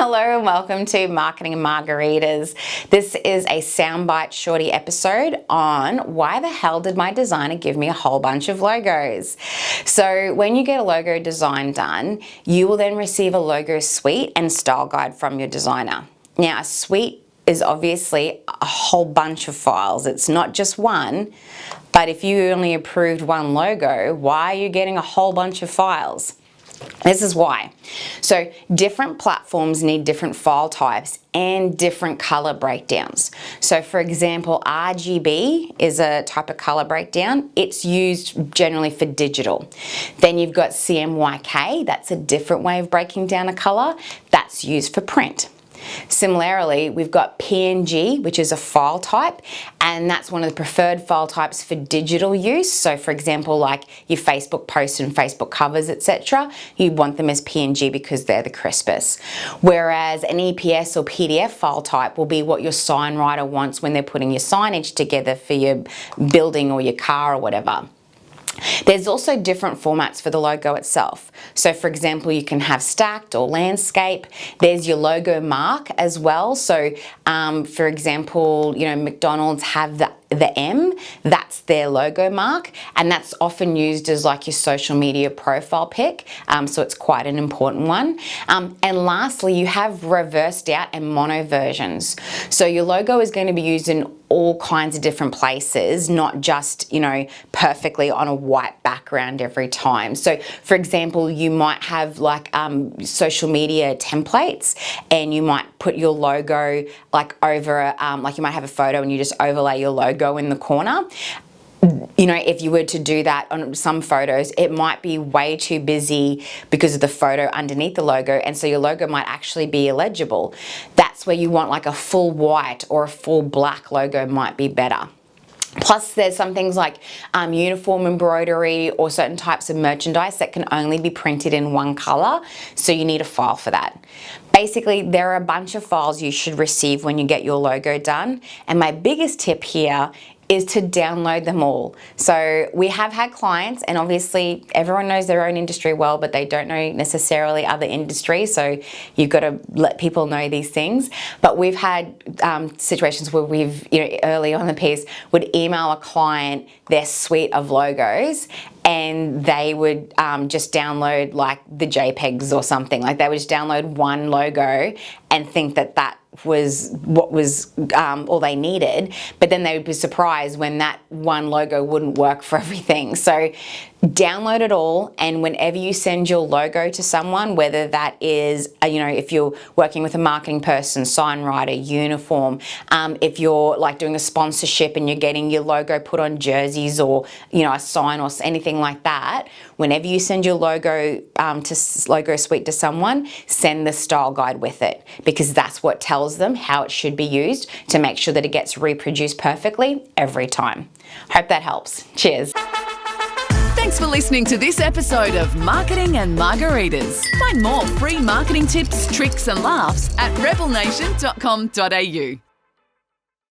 Hello and welcome to Marketing and Margaritas. This is a soundbite shorty episode on why the hell did my designer give me a whole bunch of logos. So when you get a logo design done, you will then receive a logo suite and style guide from your designer. Now a suite is obviously a whole bunch of files. It's not just one, but if you only approved one logo, why are you getting a whole bunch of files? This is why. So different platforms need different file types and different color breakdowns. So for example, RGB is a type of color breakdown. It's used generally for digital. Then you've got CMYK, that's a different way of breaking down a color. That's used for print. Similarly, we've got PNG, which is a file type, and that's one of the preferred file types for digital use. So for example, like your Facebook posts and Facebook covers, etc., you want them as PNG because they're the crispest. Whereas an EPS or PDF file type will be what your sign writer wants when they're putting your signage together for your building or your car or whatever. There's also different formats for the logo itself. So for example, you can have stacked or landscape. There's your logo mark as well. So for example, you know, McDonald's have the M, that's their logo mark, and that's often used as like your social media profile pic, so it's quite an important one. And lastly, you have reversed out and mono versions. So your logo is going to be used in all kinds of different places, not just, you know, perfectly on a white background every time. So for example, you might have like social media templates, and you might put your logo like over, like you might have a photo and you just overlay your logo in the corner. You know, if you were to do that on some photos, it might be way too busy because of the photo underneath the logo, and so your logo might actually be illegible. That's where you want like a full white or a full black logo might be better. Plus, there's some things like uniform embroidery or certain types of merchandise that can only be printed in one color, so you need a file for that. Basically, there are a bunch of files you should receive when you get your logo done, and my biggest tip here is to download them all. So we have had clients, and obviously everyone knows their own industry well, but they don't know necessarily other industries, so you've got to let people know these things. But we've had situations where we've, you know, early on in the piece, would email a client their suite of logos, and they would just download like the JPEGs or something. Like they would just download one logo and think that that was what was all they needed, but then they would be surprised when that one logo wouldn't work for everything. So download it all, and whenever you send your logo to someone, whether that is, you know, if you're working with a marketing person, sign writer, uniform, if you're like doing a sponsorship and you're getting your logo put on jerseys or, you know, a sign or anything like that, whenever you send your logo logo suite to someone, send the style guide with it, because that's what tells them how it should be used to make sure that it gets reproduced perfectly every time. Hope that helps. Cheers. Thanks for listening to this episode of Marketing and Margaritas. Find more free marketing tips, tricks and laughs at rebelnation.com.au.